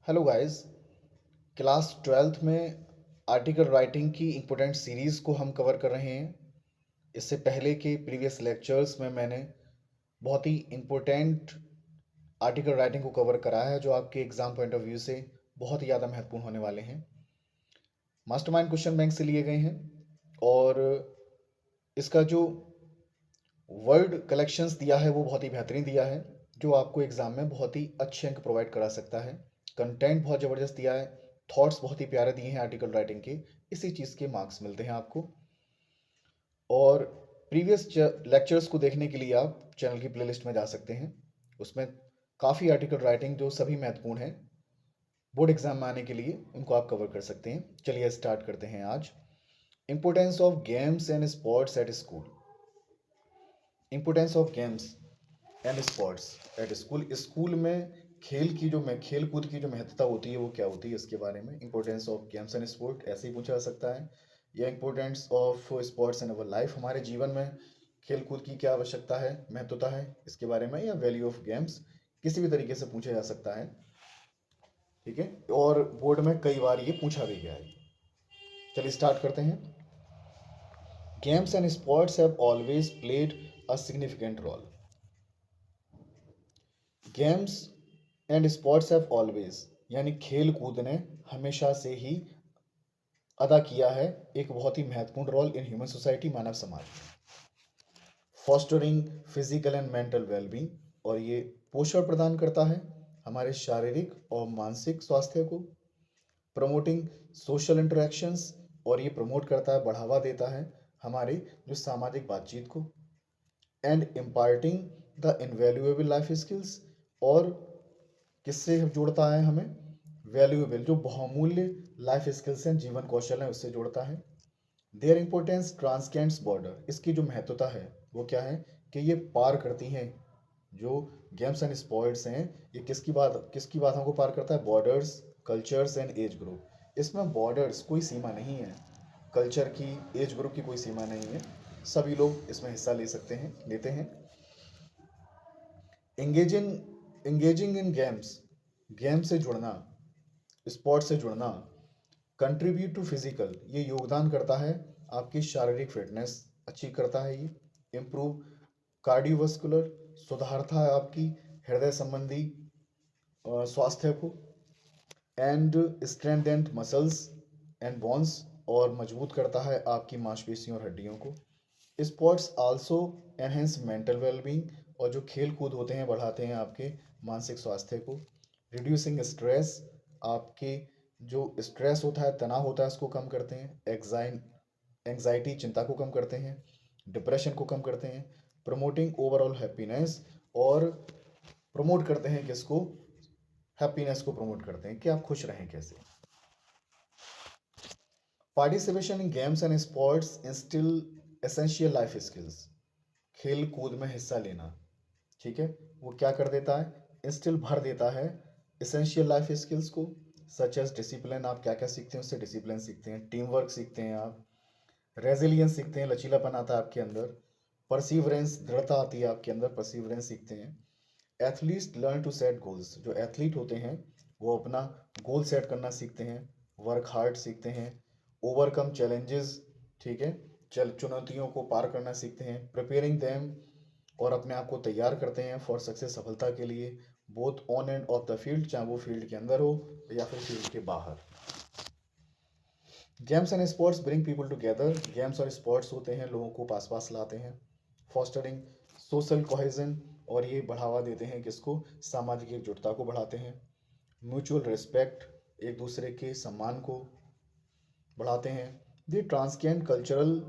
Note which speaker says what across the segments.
Speaker 1: Hello guys. Class 12th में article writing की important series को हम कवर कर रहे हैं। इससे पहले के प्रीवियस लेक्चर्स में मैंने बहुत ही इम्पोर्टेंट आर्टिकल राइटिंग को कवर कराया है जो आपके एग्ज़ाम पॉइंट ऑफ व्यू से बहुत ही ज़्यादा महत्वपूर्ण होने वाले हैं। मास्टरमाइंड क्वेश्चन बैंक से लिए गए हैं और इसका जो वर्ड कलेक्शंस दिया है वो बहुत ही बेहतरीन दिया है जो आपको एग्ज़ाम में बहुत ही अच्छे अंक प्रोवाइड करा सकता है। कंटेंट बहुत ज़बरदस्त दिया है, थॉट्स बहुत ही प्यारे दिए हैं आर्टिकल राइटिंग के। इसी चीज़ के मार्क्स मिलते हैं आपको। और प्रीवियस लेक्चर्स को देखने के लिए आप चैनल की प्लेलिस्ट में जा सकते हैं। उसमें काफ़ी आर्टिकल राइटिंग जो सभी महत्वपूर्ण हैं बोर्ड एग्जाम में आने के लिए उनको आप कवर कर सकते हैं। चलिए स्टार्ट करते हैं आज। Importance of games and sports at school. Importance of games and sports at school. School में खेल कूद की जो महत्वता होती है वो क्या होती है, इसके बारे में। Importance of games and sport ऐसे ही पूछा जा सकता है, या importance of sports in our life, हमारे जीवन में खेल कूद की क्या आवश्यकता है, महत्वता है, इसके बारे में। या वैल्यू ऑफ गेम्स, किसी भी तरीके से पूछा जा सकता है। ठीक है, और बोर्ड में कई बार ये पूछा भी गया है। चलिए स्टार्ट करते हैं। Games and sports have always played a significant role. Games and sports have always, यानी खेल कूद ने हमेशा से ही अदा किया है एक बहुत ही महत्वपूर्ण रोल इन ह्यूमन सोसाइटी, मानव समाज में। Fostering physical and mental wellbeing, और ये पोषण प्रदान करता है हमारे शारीरिक और मानसिक स्वास्थ्य को। प्रमोटिंग सोशल इंटरेक्शंस, और ये प्रमोट करता है, बढ़ावा देता है हमारी जो सामाजिक बातचीत को। And imparting the invaluable life skills, और किससे जोड़ता है हमें, वैल्यूएबल जो बहुमूल्य लाइफ स्किल्स हैं, जीवन कौशल हैं, उससे जोड़ता है। देयर इंपॉर्टेंस ट्रांसकेंड्स बॉर्डर, इसकी जो महत्वता है वो क्या है कि ये पार करती हैं। जो गेम्स एंड स्पोर्ट्स हैं ये किसकी बातों को पार करता है, borders, cultures and age group. इसमें बॉर्डर्स, कोई सीमा नहीं है, कल्चर की, एज ग्रुप की कोई सीमा नहीं है, सभी लोग इसमें हिस्सा ले सकते हैं, लेते हैं। एंगेजिंग इन गेम्स, गेम से जुड़ना, स्पोर्ट्स से जुड़ना। कंट्रीब्यूट टू फिजिकल, ये योगदान करता है आपकी शारीरिक फिटनेस अच्छी करता है। ये इम्प्रूव कार्डियोवास्कुलर, सुधारता है आपकी हृदय संबंधी स्वास्थ्य को। And strengthened muscles and bones, और मजबूत करता है आपकी मांसपेशियों और हड्डियों को। Sports also enhance mental wellbeing, और जो खेल कूद होते हैं बढ़ाते हैं आपके मानसिक स्वास्थ्य को। रिड्यूसिंग स्ट्रेस, आपके जो स्ट्रेस होता है, तनाव होता है, उसको कम करते हैं। एंग्जाइटी, चिंता को कम करते हैं। डिप्रेशन को कम करते हैं। प्रमोटिंग ओवरऑल हैप्पीनेस, और प्रमोट करते हैं किसको, हैप्पीनेस को प्रमोट करते हैं कि आप खुश रहें कैसे। Participation in games and sports instil essential life skills, खेल कूद में हिस्सा लेना, ठीक है, वो क्या कर देता है, इंस्टिल भर देता है एसेंशियल लाइफ स्किल्स को। सच एज डिसिप्लिन, आप क्या क्या सीखते हैं उससे, डिसिप्लिन सीखते हैं, टीम वर्क सीखते हैं आप, रेजिलियंस सीखते हैं, लचीलापन आता है आपके अंदर, परसिवरेंस, दृढ़ता आती है आपके अंदर, परसिवरेंस सीखते हैं। Athletes learn to set goals, जो एथलीट होते हैं वो अपना गोल सेट करना सीखते हैं, वर्क हार्ड सीखते हैं, ओवरकम चैलेंजेस, ठीक है, चुनौतियों को पार करना सीखते हैं। प्रिपेयरिंग देम, और अपने आप को तैयार करते हैं फॉर सक्सेस, सफलता के लिए, both on end of the field, चाहे वो फील्ड के अंदर हो या फिर फील्ड के बाहर। Games and sports bring people together, games और स्पोर्ट्स होते हैं लोगों को पास पास लाते हैं। फॉस्टरिंग सोशल कोहेजन, और ये बढ़ावा देते हैं किसको, सामाजिक एकजुटता को बढ़ाते हैं। म्यूचुअल रिस्पेक्ट, एक दूसरे के सम्मान को बढ़ाते हैं। दे ट्रांसकेंड कल्चरल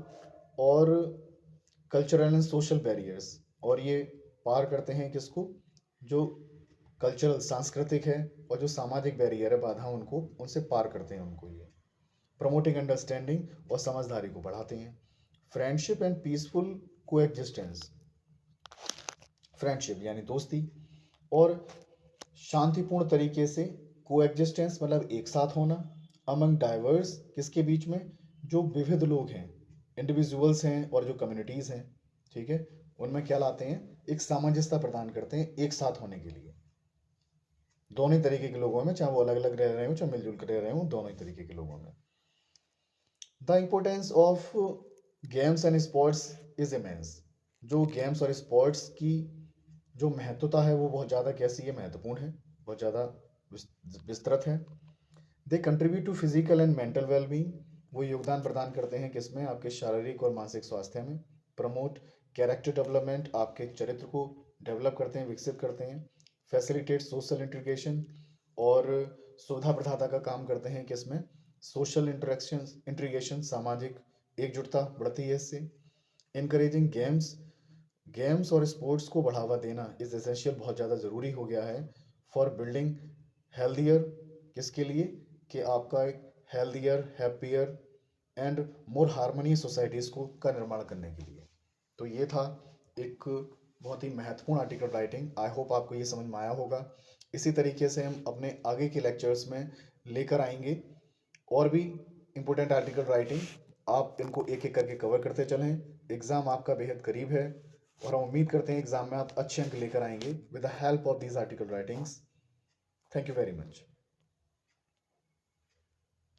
Speaker 1: एंड सोशल बैरियर्स, और ये पार करते हैं किसको, जो कल्चरल सांस्कृतिक है और जो सामाजिक बैरियर है, बाधा, उनको उनसे पार करते हैं उनको। ये प्रमोटिंग अंडरस्टैंडिंग, और समझदारी को बढ़ाते हैं। फ्रेंडशिप एंड पीसफुल को एग्जिस्टेंस, फ्रेंडशिप यानी दोस्ती, और शांतिपूर्ण तरीके से को एग्जिस्टेंस मतलब एक साथ होना। अमंग डाइवर्स, किसके बीच में, जो विविध लोग हैं, इंडिविजुअल्स हैं और जो कम्युनिटीज़ हैं, ठीक है, उनमें क्या लाते हैं, एक सामंजस्यता प्रदान करते हैं एक साथ होने के लिए। दोनों ही तरीके के लोगों में, चाहे वो अलग अलग रह रहे हो चाहे मिलजुल कर रह रहे हो, दोनों ही तरीके के लोगों में। The importance of games and sports is immense. जो गेम्स और स्पोर्ट्स की जो महत्वता है वो बहुत ज़्यादा कैसी है, महत्वपूर्ण है, बहुत ज़्यादा विस्तृत है। They contribute to physical and mental wellbeing. वो योगदान प्रदान करते हैं किसमें, आपके शारीरिक और मानसिक स्वास्थ्य में। प्रमोट कैरेक्टर डेवलपमेंट, आपके चरित्र को डेवलप करते हैं, विकसित करते हैं। फैसिलिटेट सोशल इंटीग्रेशन, और सुविधा प्रदाता का काम करते हैं किसमें, सोशल इंटरेक्शन इंटीग्रेशन, सामाजिक एकजुटता बढ़ती है इससे। इनकरेजिंग गेम्स, गेम्स और स्पोर्ट्स को बढ़ावा देना इज एसेंशियल, बहुत ज़्यादा ज़रूरी हो गया है फॉर बिल्डिंग हेल्दियर, किसके लिए, कि आपका एक healthier, happier and more harmonious societies को का निर्माण करने के लिए। तो ये था एक बहुत ही महत्वपूर्ण आर्टिकल राइटिंग। आई होप आपको ये समझ में आया होगा। इसी तरीके से हम अपने आगे के लेक्चर्स में लेकर आएंगे और भी इम्पोर्टेंट आर्टिकल राइटिंग। आप इनको एक एक करके कवर करते चलें। एग्ज़ाम आपका बेहद करीब है और हम उम्मीद करते हैं एग्ज़ाम में आप अच्छे अंक लेकर आएंगे with the help of these article writings. Thank you very much.